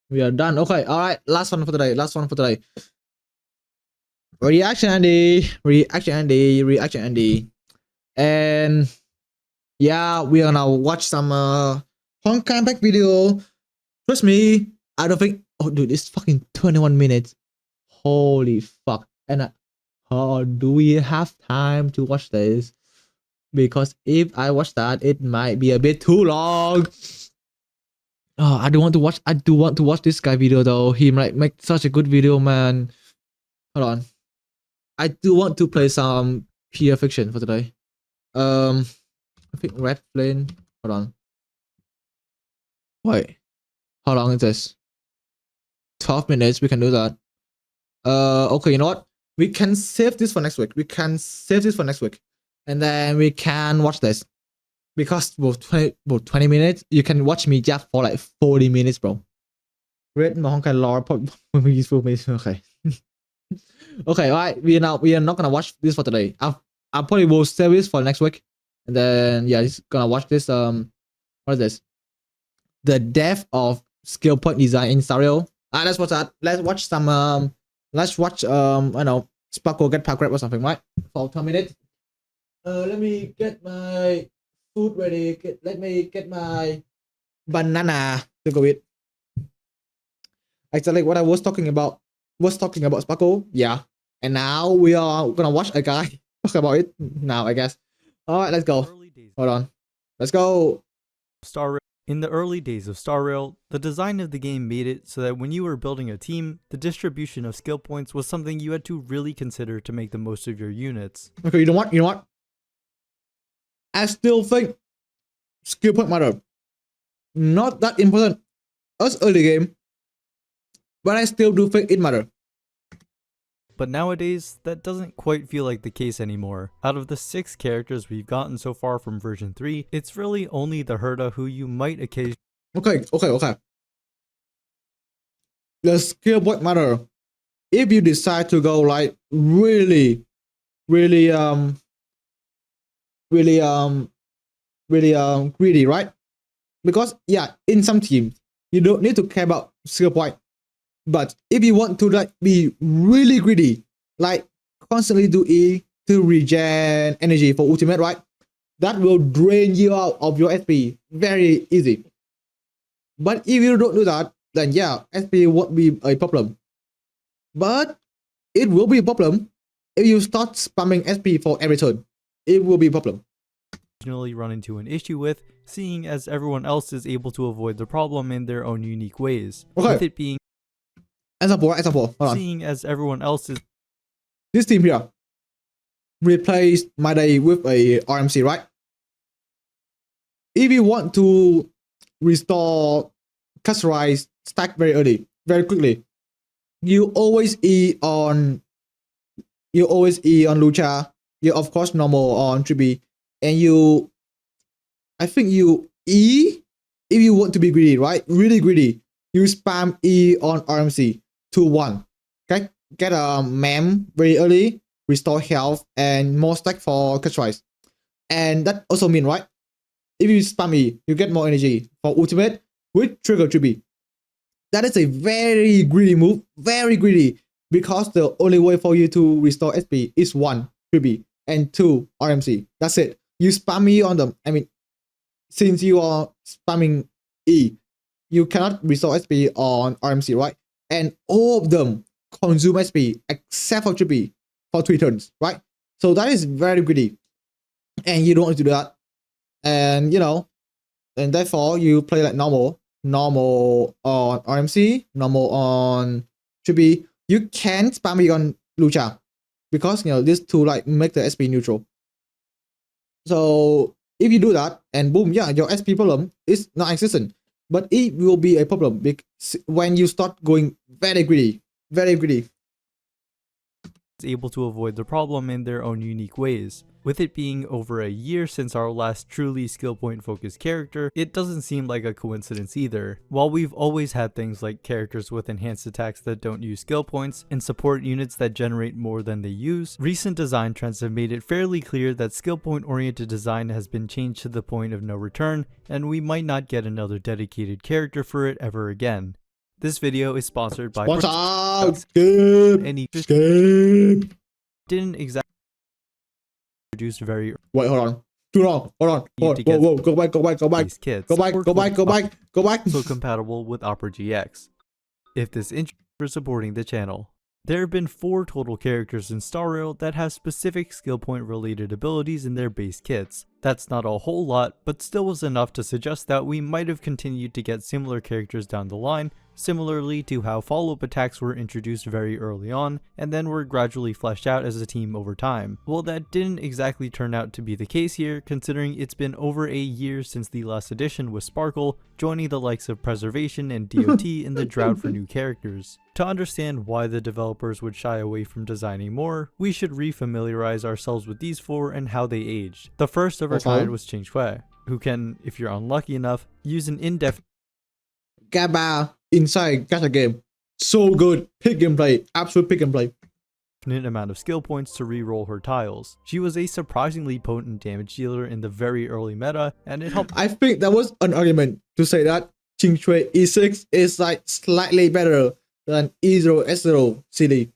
We are done. Okay, all right. Last one for today. Last one for today. Reaction Andy. Reaction Andy. Reaction Andy. And yeah, we're gonna watch some honkai back video. Trust me, I don't think. Oh, dude, it's fucking 21 minutes. Holy fuck! And how do we have time to watch this? Because if I watch that, it might be a bit too long. Oh, I do want to watch. I do want to watch this guy video though. He might make such a good video, man. Hold on. I do want to play some pure fiction for today. I think Red Flame. Hold on. Wait. How long is this? 12 minutes. We can do that. Okay, you know what? We can save this for next week. And then we can watch this. Because about 20 minutes, you can watch me just for like 40 minutes, bro. Read honkai lore. Okay. Okay, alright. We are not gonna watch this for today. I probably will save this for next week. And then yeah, just gonna watch this. What is this? The death of skill point design in starrail. Let's watch that. Let's watch some let's watch I don't know, Sparkle get power grab or something, right? For 10 minutes. Let me get my food ready. Let me get my banana to go with. Actually, what I was talking about Sparkle. Yeah. And now we are gonna watch a guy talk about it now, I guess. Alright, let's go. Hold on. Let's go. Starrail. In the early days of starrail, the design of the game made it so that when you were building a team, the distribution of skill points was something you had to really consider to make the most of your units. Okay, you know what? I still think skill point matter. Not that important as early game, but I still do think it matter. But nowadays, that doesn't quite feel like the case anymore. Out of the 6 characters we've gotten so far from version 3, it's really only the Herda who you might occasionally... Okay. The skill point matter. If you decide to go like really greedy, right? Because yeah, in some teams, you don't need to care about skill point. But if you want to like be really greedy, like constantly do E to regen energy for ultimate, right? That will drain you out of your SP very easy. But if you don't do that, then yeah, SP won't be a problem. But it will be a problem if you start spamming SP for every turn. It will be a problem. Run into an issue with, seeing as everyone else is able to avoid the problem in their own unique ways. Okay. With it being example. Hold on. Seeing as everyone else is... This team here replaced my day with a RMC, right? If you want to restore customized stack very early, very quickly, you always E on Lucha. You of course normal on 3B, and I think you E if you want to be greedy, right? Really greedy. You spam E on RMC 2-1. Okay, get a mem very early, restore health and more stack for customized. And that also mean, right? If you spam E, you get more energy for ultimate with trigger 3B. That is a very greedy move, very greedy, because the only way for you to restore SP is 1 3B and 2 RMC. That's it. You spam E on them. I mean, since you are spamming E, you cannot restore SP on RMC, right? And all of them consume SP except for 3B for 3 turns, right? So that is very greedy. And you don't want to do that. And you know, and therefore you play like normal on RMC, normal on 3B. You can spam it on Lucha because you know these two like make the SP neutral. So if you do that and boom, yeah, your SP problem is not existent. But it will be a problem when you start going very greedy. Able to avoid the problem in their own unique ways. With it being over a year since our last truly skill point focused character, it doesn't seem like a coincidence either. While we've always had things like characters with enhanced attacks that don't use skill points, and support units that generate more than they use, recent design trends have made it fairly clear that skill point oriented design has been changed to the point of no return, and we might not get another dedicated character for it ever again. This video is sponsored by Sponsor. Bruhh, Skip. and he Skip. didn't exactly introduce very Wait, hold on. Too long. Hold on. You Hold, to whoa, get whoa. Go back. Go back. Go back. these kits. Go back. Go back. Go back. Go back. Also compatible with Opera GX. If this interests you for supporting the channel. There have been 4 total characters in starrail that have specific skill point related abilities in their base kits. That's not a whole lot, but still was enough to suggest that we might have continued to get similar characters down the line, similarly to how follow-up attacks were introduced very early on, and then were gradually fleshed out as a team over time. Well, that didn't exactly turn out to be the case here, considering it's been over a year since the last edition with Sparkle, joining the likes of Preservation and DOT in the drought for new characters. To understand why the developers would shy away from designing more, we should refamiliarize ourselves with these 4 and how they aged. The first of her kind was Ching Shui, who can, if you're unlucky enough, use an indefinite Gaba inside gacha game. So good. Pick and play. Absolute pick and play. amount of skill points to reroll her tiles. She was a surprisingly potent damage dealer in the very early meta, and it helped. I think that was an argument to say that Ching Shui E6 is like slightly better than E0 S0 CD.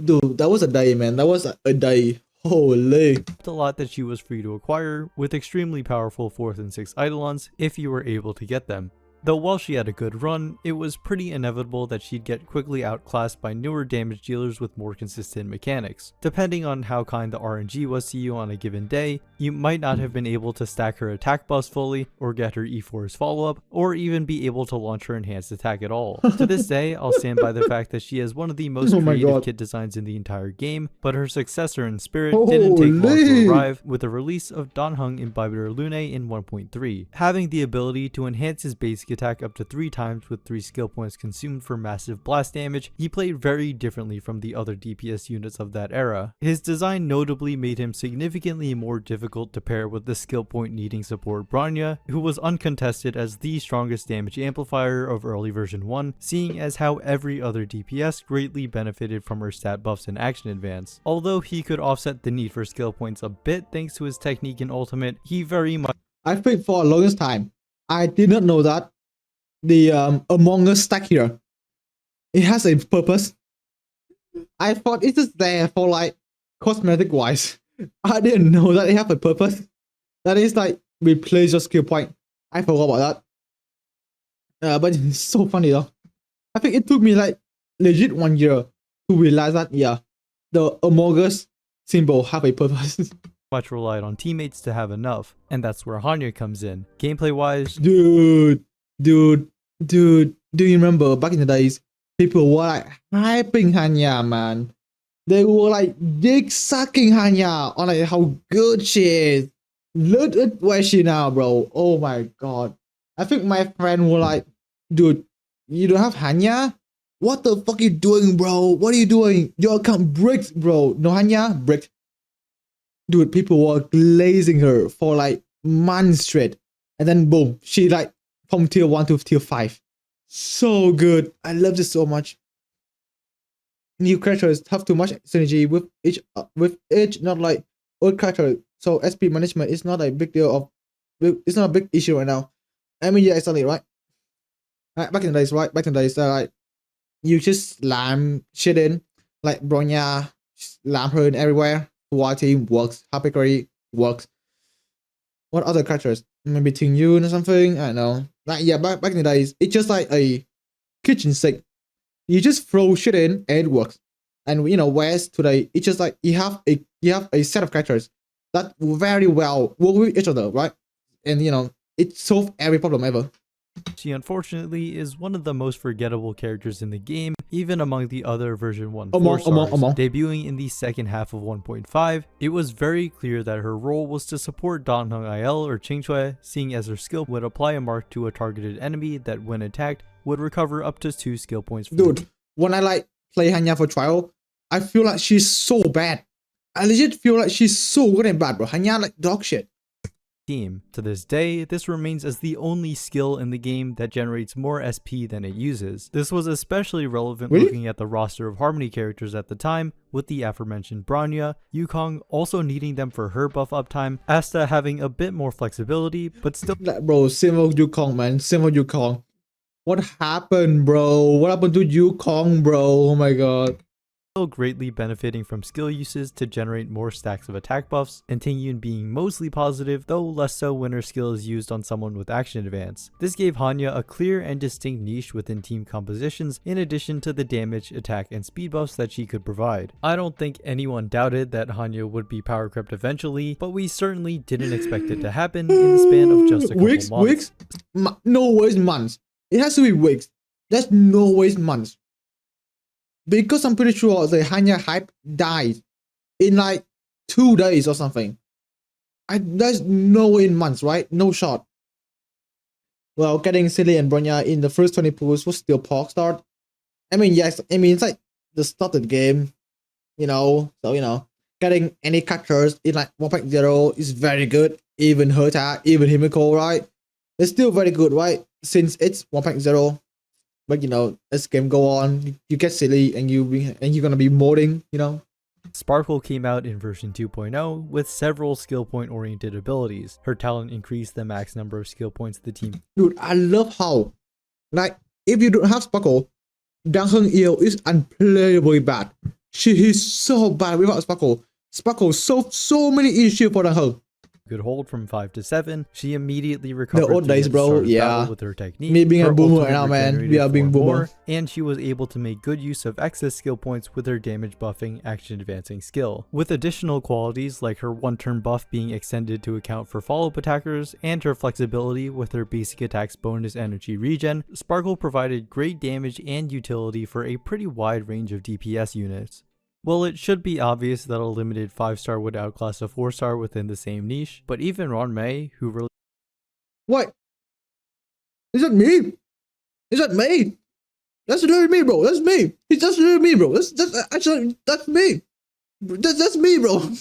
Dude, that was a day, man. That was a day. Holy. A lot that she was free to acquire, with extremely powerful 4th and 6th Eidolons if you were able to get them. Though while she had a good run, it was pretty inevitable that she'd get quickly outclassed by newer damage dealers with more consistent mechanics. Depending on how kind the RNG was to you on a given day, you might not have been able to stack her attack buffs fully, or get her E4's follow-up, or even be able to launch her enhanced attack at all. To this day, I'll stand by the fact that she has one of the most creative kit designs in the entire game, but her successor in Spirit didn't take long to arrive, with the release of Danheng Imbibitor Lune in 1.3. Having the ability to enhance his basic attack up to 3 times with 3 skill points consumed for massive blast damage, he played very differently from the other DPS units of that era. His design notably made him significantly more difficult to pair with the skill point needing support Bronya, who was uncontested as the strongest damage amplifier of early version 1, seeing as how every other DPS greatly benefited from her stat buffs and action advance. Although he could offset the need for skill points a bit thanks to his technique in ultimate, he very much I think for the longest time, I did not know that the Among Us stack here, it has a purpose. I thought it's just there for like cosmetic wise. I didn't know that it have a purpose. That is like replace your skill point. I forgot about that. But it's so funny though. I think it took me like legit 1 year to realize that yeah, the Among Us symbol have a purpose. much relied on teammates to have enough, and that's where Hanya comes in. Gameplay wise, Dude, do you remember back in the days, people were like hyping Hanya, man. They were like dick sucking Hanya on like how good she is. Look at where she now, bro. Oh my god. I think my friend were like, dude, you don't have Hanya? What the fuck you doing, bro? What are you doing? Your account bricked, bro. No Hanya? Bricked. Dude, people were glazing her for like months straight. And then boom, she like from tier 1 to tier 5. So good. I love this so much. New characters have too much synergy with each not like old character. So SP management is not a big deal of it's not a big issue right now. I mean yeah, exactly, right? Back in the days, right? Back in the days, like you just slam shit in, like Bronya, slam her in everywhere. War team works, Happy Curry works. What other characters? Maybe Ting Yun or something. I don't know. Like yeah, back in the days, it's just like a kitchen sink. You just throw shit in and it works. And you know, whereas today it's just like you have a set of characters that very well work with each other, right? And you know, it solves every problem ever. She unfortunately is one of the most forgettable characters in the game, even among the other version 1 4-stars. Debuting in the second half of 1.5, it was very clear that her role was to support Danheng IL or Ching Shui, seeing as her skill would apply a mark to a targeted enemy that when attacked would recover up to 2 skill points. Dude, when I like play Hanya for trial, I feel like she's so bad. I legit feel like she's so good and bad, bro. Hanya like dog shit. Team. To this day, this remains as the only skill in the game that generates more SP than it uses. This was especially relevant looking at the roster of Harmony characters at the time, with the aforementioned Bronya, Yukong also needing them for her buff uptime, Asta having a bit more flexibility, but still Like, bro, same old Yukong, man. Same old Yukong. What happened, bro? What happened to Yukong, bro? Oh my god. Still greatly benefiting from skill uses to generate more stacks of attack buffs, and Tingyun being mostly positive, though less so when her skill is used on someone with action advance. This gave Hanya a clear and distinct niche within team compositions, in addition to the damage, attack, and speed buffs that she could provide. I don't think anyone doubted that Hanya would be power crept eventually, but we certainly didn't expect it to happen in the span of just a couple months. Weeks? No ways months. It has to be weeks. There's no ways months. Because I'm pretty sure the Hanya hype died in like 2 days or something. There's no way in months, right? No shot. Well, getting Silly and Bronya in the first 20 pools was still pork start. I mean, yes, I mean, it's like the start of the game, so, getting any characters in like 1.0 is very good. Even Herta, even Himiko, right? It's still very good, right? Since it's 1.0. But as game go on, you get silly and you're gonna be modding, Sparkle came out in version 2.0 with several skill point oriented abilities. Her talent increased the max number of skill points the team. Dude, I love how, like, if you don't have Sparkle, Dang Heng Eo is unplayably bad. She is so bad without Sparkle. Sparkle so many issues for Dang Heng. Could hold from 5 to 7. She immediately recovered the old days, bro. Yeah, with her technique. Me being her a boomer now, man. We are being boomer. And she was able to make good use of excess skill points with her damage buffing, action advancing skill. With additional qualities like her one-turn buff being extended to account for follow-up attackers, and her flexibility with her basic attacks bonus energy regen, Sparkle provided great damage and utility for a pretty wide range of DPS units. Well, it should be obvious that a limited 5-star would outclass a 4-star within the same niche, but even Ron May, who really— What? Is that me? Is that me? That's literally me, bro. That's me. It's just literally me, bro. That's me. That's me, bro.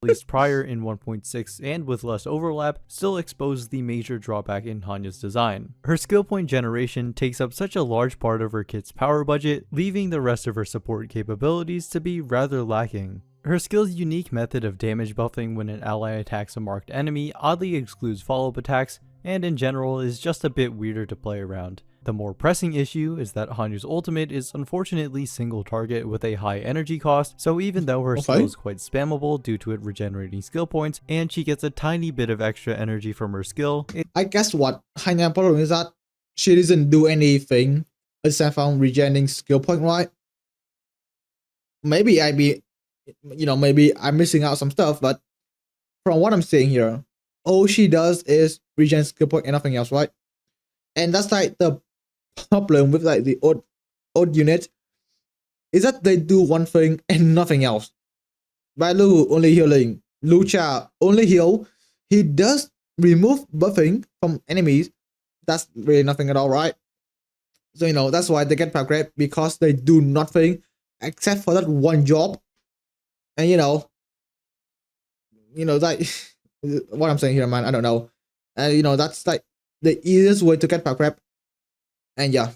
Released prior in 1.6 and with less overlap, still exposed the major drawback in Hanya's design. Her skill point generation takes up such a large part of her kit's power budget, leaving the rest of her support capabilities to be rather lacking. Her skill's unique method of damage buffing when an ally attacks a marked enemy oddly excludes follow-up attacks, and in general is just a bit weirder to play around. The more pressing issue is that Hanya's ultimate is unfortunately single target with a high energy cost, so even though her skill is quite spammable due to it regenerating skill points, and she gets a tiny bit of extra energy from her skill, I guess what Hanya's problem is that she doesn't do anything except from regenerating skill point, right? Maybe maybe I'm missing out some stuff, but from what I'm seeing here, all she does is regen skill point and nothing else, right? And that's like the problem with like the odd unit is that they do one thing and nothing else. Balu only healing, Lucha only heal. He does remove buffing from enemies. That's really nothing at all, right? So that's why they get power grab, because they do nothing except for that one job. And like what I'm saying here, man, I don't know. And that's like the easiest way to get power grab. And yeah,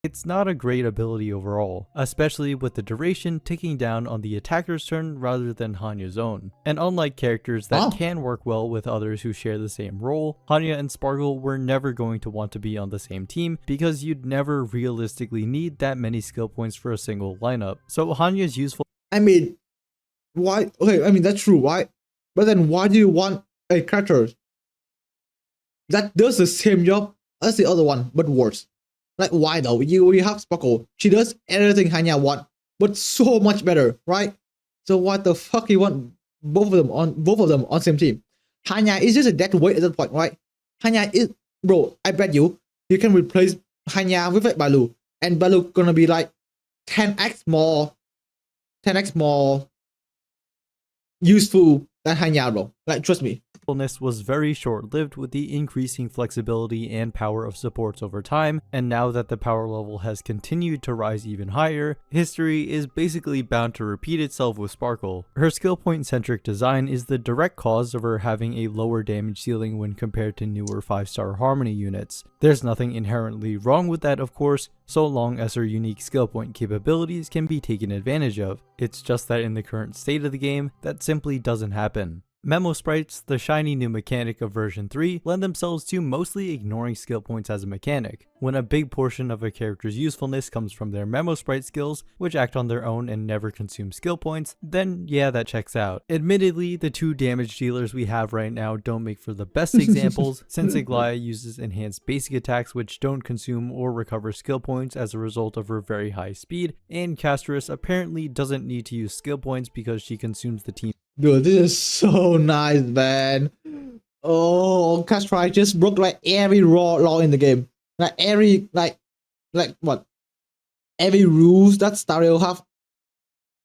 it's not a great ability overall, especially with the duration ticking down on the attacker's turn rather than Hanya's own. And unlike characters that can work well with others who share the same role, Hanya and Sparkle were never going to want to be on the same team because you'd never realistically need that many skill points for a single lineup. So Hanya's useful— I mean, why? Okay, I mean, that's true, right? But then why do you want a character that does the same job as the other one, but worse? Like, why though? You have Sparkle. She does everything Hanya want, but so much better, right? So what the fuck you want both of them on same team? Hanya is just a dead weight at that point, right? Hanya is, bro, I bet you can replace Hanya with like Balu, and Balu gonna be like 10x more useful than Hanya, bro. Like, trust me. Was very short-lived with the increasing flexibility and power of supports over time, and now that the power level has continued to rise even higher, history is basically bound to repeat itself with Sparkle. Her skill point-centric design is the direct cause of her having a lower damage ceiling when compared to newer 5-star Harmony units. There's nothing inherently wrong with that, of course, so long as her unique skill point capabilities can be taken advantage of. It's just that in the current state of the game, that simply doesn't happen. Memo sprites, the shiny new mechanic of version 3, lend themselves to mostly ignoring skill points as a mechanic. When a big portion of a character's usefulness comes from their memo sprite skills, which act on their own and never consume skill points, then yeah, that checks out. Admittedly, the two damage dealers we have right now don't make for the best examples, since Iglaya uses enhanced basic attacks which don't consume or recover skill points as a result of her very high speed, and Casterus apparently doesn't need to use skill points because she consumes the team. Dude, this is so nice, man. Oh, Castry just broke like every law in the game. Like every like what? Every rules that starrail have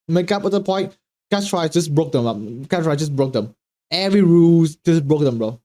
make up at the point. Castry just broke them up. Castry just broke them. Every rules just broke them, bro.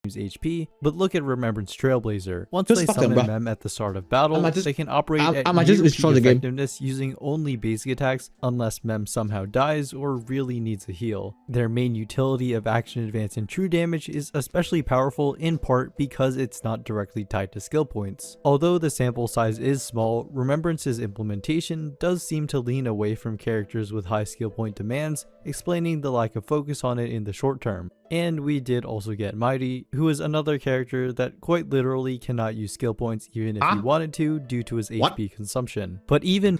HP, but look at Remembrance Trailblazer. Once Just they fuck summon them, Mem at the start of battle, they can operate at I might just near destroy peak the game. effectiveness using only basic attacks unless Mem somehow dies or really needs a heal. Their main utility of action advance and true damage is especially powerful in part because it's not directly tied to skill points. Although the sample size is small, Remembrance's implementation does seem to lean away from characters with high skill point demands, explaining the lack of focus on it in the short term. And we did also get Mighty, who is another character that quite literally cannot use skill points even if he wanted to due to his HP consumption. But even...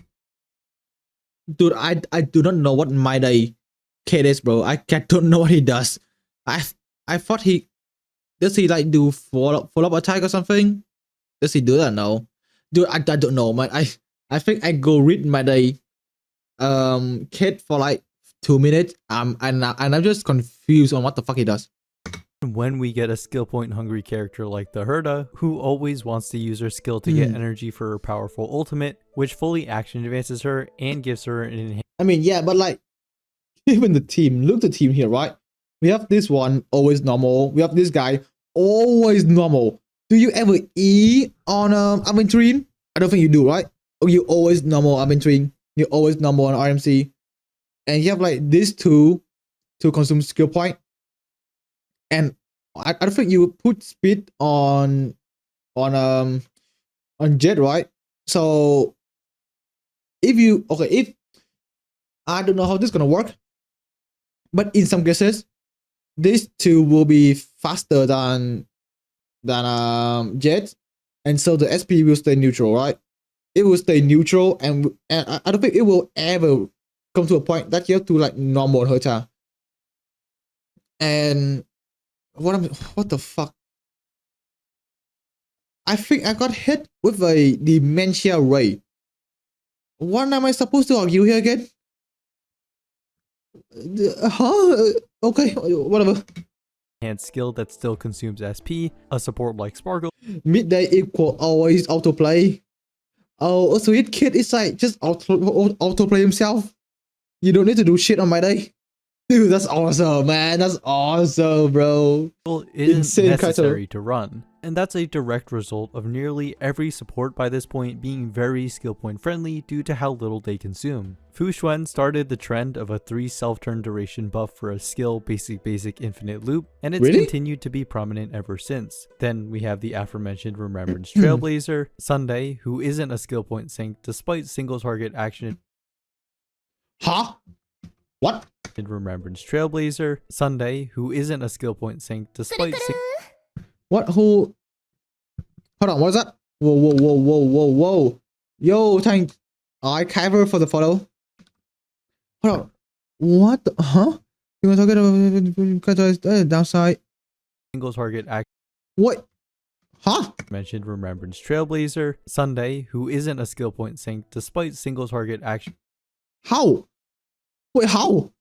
Dude, I do not know what Mighty kid is, bro. I don't know what he does. I thought does he like do follow-up attack or something? Does he do that? No. Dude, I don't know, man. I think I go read Mighty kid for like 2 minutes, and I'm just confused on what the fuck he does. When we get a skill point hungry character like the Herda, who always wants to use her skill to get energy for her powerful ultimate, which fully action advances her and gives her an enhanced... I mean, yeah, but like, even the team, look at the team here, right? We have this one, always normal. We have this guy, always normal. Do you ever E on Aventurine? I don't think you do, right? Or you always normal Aventurine. You always normal on RMC. And you have like these two to consume skill point. And I don't think you put speed on Jet, right? So if I don't know how this is gonna work, but in some cases, these two will be faster than Jet, and so the SP will stay neutral, right? It will stay neutral, and I don't think it will ever come to a point that you have to like normal Herta. And what the fuck? I think I got hit with a dementia ray. What am I supposed to argue here again? Okay, whatever. Enhanced skill that still consumes SP, a support like Sparkle. Midday equal always autoplay. Oh, so his kid is like just autoplay himself. You don't need to do shit on my day. Dude, that's awesome, man. That's awesome, bro. Isn't necessary to run. And that's a direct result of nearly every support by this point being very skill point friendly due to how little they consume. Fu Xuan started the trend of a 3 self-turn duration buff for a skill basic infinite loop, and it's continued to be prominent ever since. Then we have the aforementioned Remembrance Trailblazer, Sunday, who isn't a skill point sink despite single target action. Huh? What? Remembrance Trailblazer, Sunday, who isn't a skill point sink despite... What? Who? Hold on, what is that? Whoa. Yo, thank Kyver for the follow. Hold on. What the, huh? You want to talk about downside? Single target act. What? Huh? Mentioned Remembrance Trailblazer, Sunday, who isn't a skill point sink despite single target action. How? Wait, how?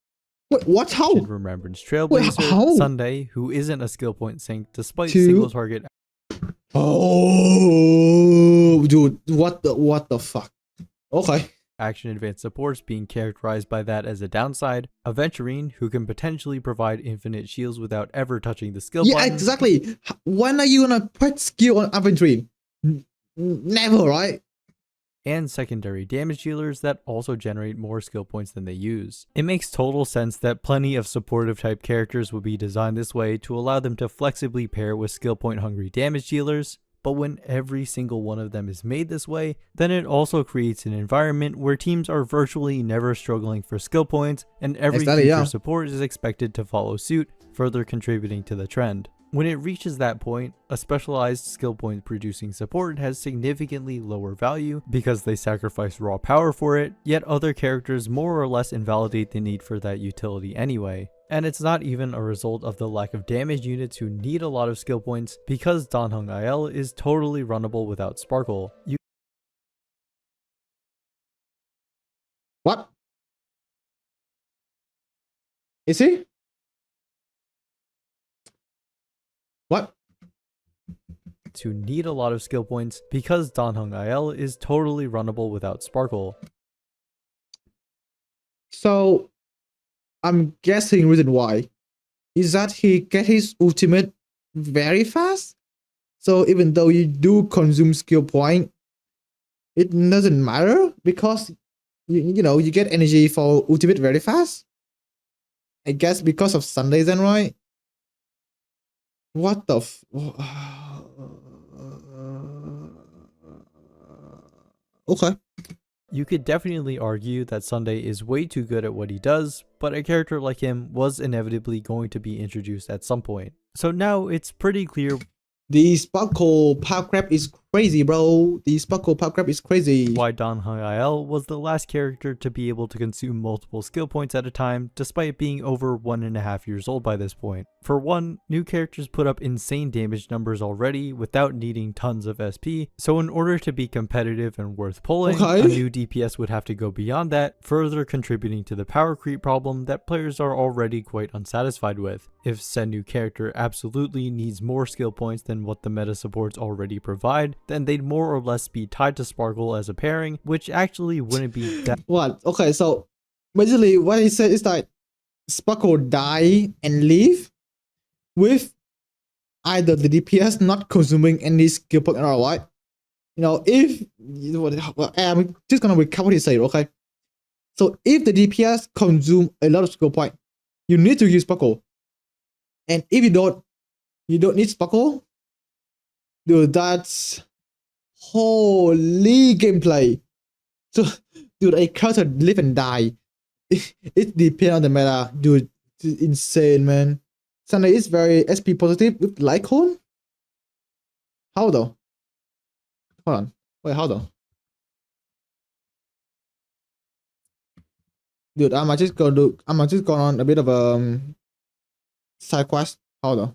Wait, what? How? Remembrance Trailblazer, Sunday, who isn't a skill point sink despite single target. Oh, dude, what the fuck? Okay. Action advanced supports being characterized by that as a downside. Aventurine, who can potentially provide infinite shields without ever touching the skill button. Yeah, exactly. When are you gonna put skill on Aventurine? Never, right? And secondary damage dealers that also generate more skill points than they use. It makes total sense that plenty of supportive type characters would be designed this way to allow them to flexibly pair with skill point hungry damage dealers, but when every single one of them is made this way, then it also creates an environment where teams are virtually never struggling for skill points, and every Exactly, future yeah. support is expected to follow suit, further contributing to the trend. When it reaches that point, a specialized skill point producing support has significantly lower value because they sacrifice raw power for it, yet other characters more or less invalidate the need for that utility anyway. And it's not even a result of the lack of damage units who need a lot of skill points, because honkaistarrail is totally runnable without Sparkle. What? Is he? What? To need a lot of skill points because honkaistarrail is totally runnable without Sparkle. So, I'm guessing reason why is that he get his ultimate very fast. So even though you do consume skill point, it doesn't matter because you get energy for ultimate very fast. I guess because of Sundays then, right? What the okay. You could definitely argue that Sunday is way too good at what he does, but a character like him was inevitably going to be introduced at some point. So now it's pretty clear The Sparkle Power Crab is crazy, bro. The Sparkle Power Crab is crazy. why honkaistarrail was the last character to be able to consume multiple skill points at a time, despite being over 1.5 years old by this point. For one, new characters put up insane damage numbers already without needing tons of SP, so in order to be competitive and worth pulling, a new DPS would have to go beyond that, further contributing to the power creep problem that players are already quite unsatisfied with. If said new character absolutely needs more skill points than what the meta supports already provide, then they'd more or less be tied to Sparkle as a pairing, which actually wouldn't be that. What? Okay, so basically what he said is that Sparkle die and leave with either the DPS not consuming any skill point at all, right? If I'm just gonna recap what he said, okay? So if the DPS consume a lot of skill point, you need to use Sparkle. And if you don't need Sparkle, dude, that's holy gameplay. So, dude, a character live and die. It depends on the meta, dude. It's insane, man. Sunday is very SP positive with Lycon. How though? Hold on. Wait, how though? Dude, I might just go on a bit of side quest. How though?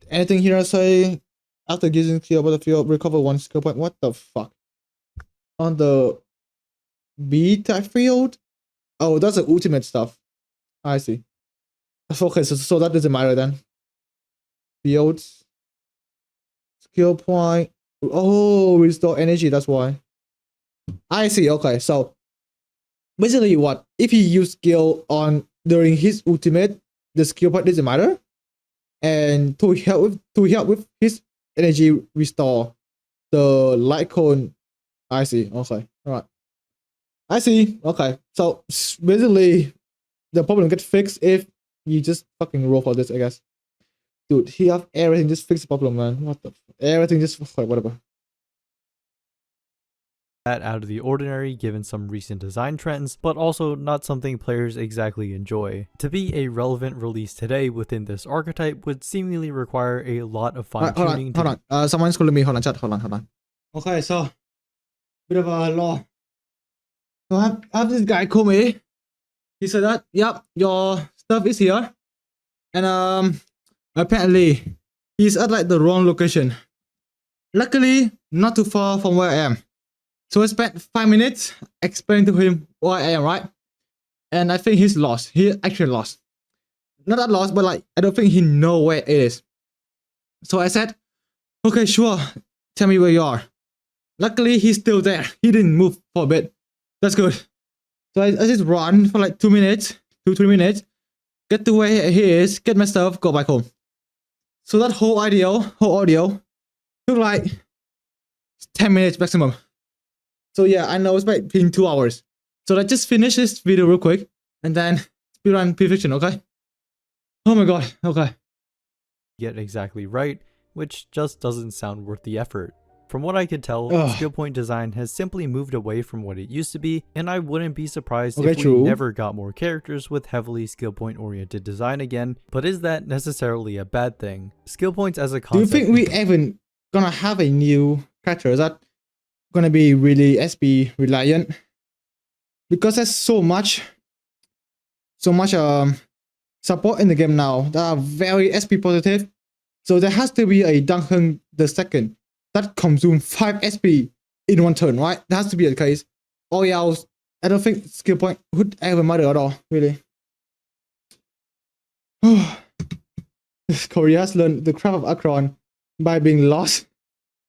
Anything here I say after using skill battlefield, recover 1 skill point. What the fuck? On the beta field? Oh, that's the ultimate stuff. I see. Okay, so that doesn't matter then. Fields. Skill point. Oh, restore energy, that's why. I see, okay, so basically what? If he use skill on during his ultimate, the skill point doesn't matter. And to help with his energy restore, the light cone. I see, okay, alright. I see, okay. So basically the problem gets fixed if you just fucking roll for this, I guess. Dude, he have everything, just fix the problem, man. What the everything just whatever. That out of the ordinary given some recent design trends, but also not something players exactly enjoy. To be a relevant release today within this archetype would seemingly require a lot of fine-tuning. Hold on. Someone's calling me. Hold on, chat. Hold on. Okay, so bit of a law. So I have this guy call me. He said that, yep, your stuff is here. And apparently he's at like the wrong location. Luckily, not too far from where I am. So I spent 5 minutes explaining to him where I am, right? And I think he's lost. He actually lost. Not that lost, but like I don't think he know where it is. So I said, okay, sure. Tell me where you are. Luckily, he's still there. He didn't move for a bit. That's good. So I just run for like 2 minutes, 3 minutes, get to where he is, get my stuff, go back home. So that whole audio took like 10 minutes maximum. So yeah, I know it's been 2 hours. So let's just finish this video real quick and then speedrun perfection, okay? Oh my god, okay. Get exactly right, which just doesn't sound worth the effort. From what I could tell, Ugh. skill point design has simply moved away from what it used to be, and I wouldn't be surprised Okay, if we true. never got more characters with heavily skill point oriented design again, but is that necessarily a bad thing? Skill points as a Do you concept. think we even gonna have a new character? Is that gonna be really SP reliant? Because there's so much support in the game now that are very SP positive. So there has to be a Duncan the second that consumes 5 SP in one turn, right? That has to be the case. Or else, I don't think skill point would ever matter at all, really. Korea has learned the craft of Akron by being lost.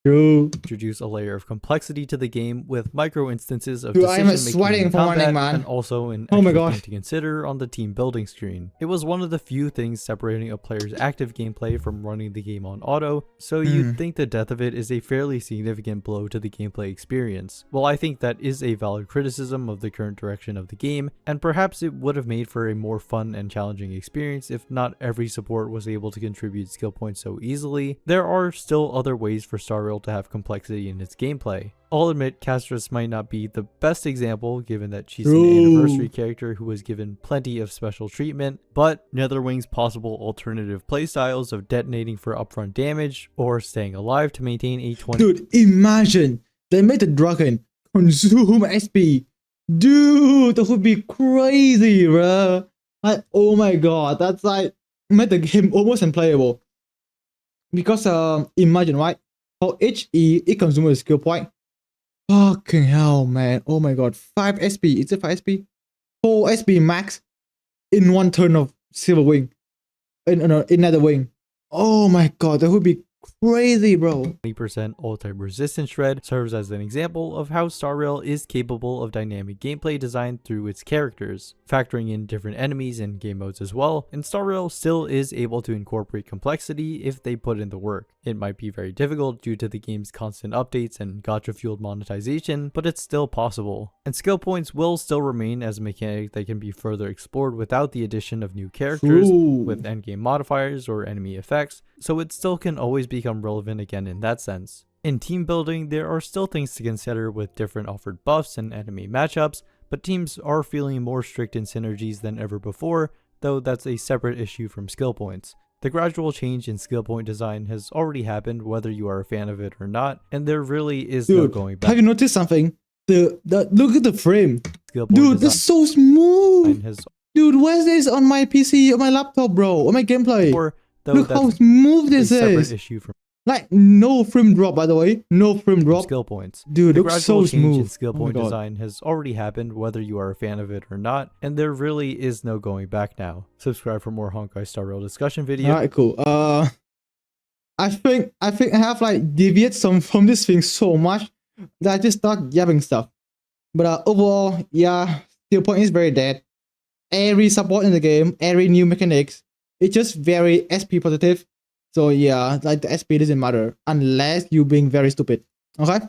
True. Introduce a layer of complexity to the game with micro instances of Dude, I am decision making sweating in for running, combat, man. and also an Oh my extra God. thing to consider on the team building screen. It was one of the few things separating a player's active gameplay from running the game on auto, so you'd think the death of it is a fairly significant blow to the gameplay experience. Well, I think that is a valid criticism of the current direction of the game, and perhaps it would have made for a more fun and challenging experience if not every support was able to contribute skill points so easily. There are still other ways for starrail to have complexity in its gameplay. I'll admit Castress might not be the best example given that she's an anniversary character who was given plenty of special treatment, but Netherwing's possible alternative playstyles of detonating for upfront damage or staying alive to maintain a 20. Dude, imagine they made the dragon consume SP. Dude, that would be crazy, bro. Like, oh my god, that's like made the game almost unplayable. Because imagine, right? For each E, it consumes a skill point. Fucking hell, man. Oh my god. 5 SP. Is it 5 SP? 4 SP max in one turn of Silver Wing. In Nether Wing. Oh my god, that would be crazy, bro. 20% all-type resistance shred serves as an example of how starrail is capable of dynamic gameplay design through its characters, factoring in different enemies and game modes as well, and starrail still is able to incorporate complexity if they put in the work. It might be very difficult due to the game's constant updates and gacha-fueled monetization, but it's still possible. And skill points will still remain as a mechanic that can be further explored without the addition of new characters with endgame modifiers or enemy effects, so it still can always become relevant again in that sense. In team building, there are still things to consider with different offered buffs and enemy matchups, but teams are feeling more strict in synergies than ever before, though that's a separate issue from skill points. The gradual change in skill point design has already happened whether you are a fan of it or not, and there really is no going back. Have you noticed something? The look at the frame. Skill point Dude, that's so smooth. has Dude, where's this on my PC, on my laptop, bro? On my gameplay. Look how smooth this is. Issue from like, no frame drop, by the way. No frame drop. Skill points. Dude, the looks so gradual change in smooth. skill point design has already happened whether you are a fan of it or not, and there really is no going back now. Subscribe for more Honkai starrail discussion videos. Alright, cool. I think I have like deviated from this thing so much that I just start yapping stuff. But overall, yeah, skill point is very dead. Every support in the game, every new mechanics, it's just very SP positive. So yeah, like the SP doesn't matter unless you being very stupid. Okay.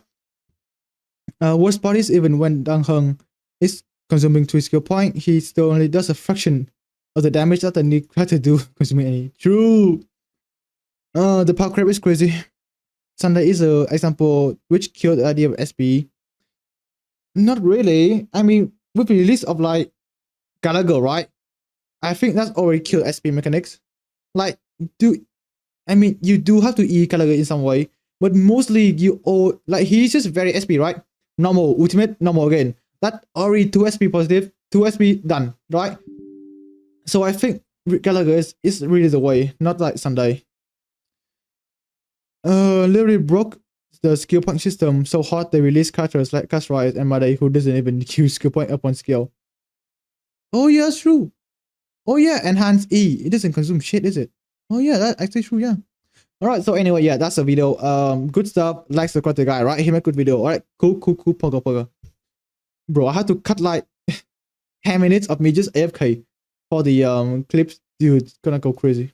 Worst part is even when Dang Heng is consuming 3 skill point, he still only does a fraction of the damage that the Nick had to do consuming any. True. The power crab is crazy. Sunday is an example which killed the idea of SP. Not really. I mean, with the release of like Gallagher, right? I think that's already killed SP mechanics. Like, you do have to E Gallagher in some way, but mostly you all like he's just very SP, right? Normal, ultimate, normal again. That already 2 SP positive, 2 SP done, right? So I think Gallagher is really the way, not like Sunday. Literally broke the skill point system so hard they released characters like Castress and Madei who doesn't even use skill point upon skill. Oh yeah, that's true. Oh yeah, enhance E. It doesn't consume shit, is it? Oh yeah, that's actually true, yeah. Alright, so anyway, yeah, that's the video. Good stuff. Like, subscribe to the guy, right? He made a good video. Alright, cool. Pogo. Bro, I had to cut like 10 minutes of me just AFK for the clips. Dude, it's gonna go crazy.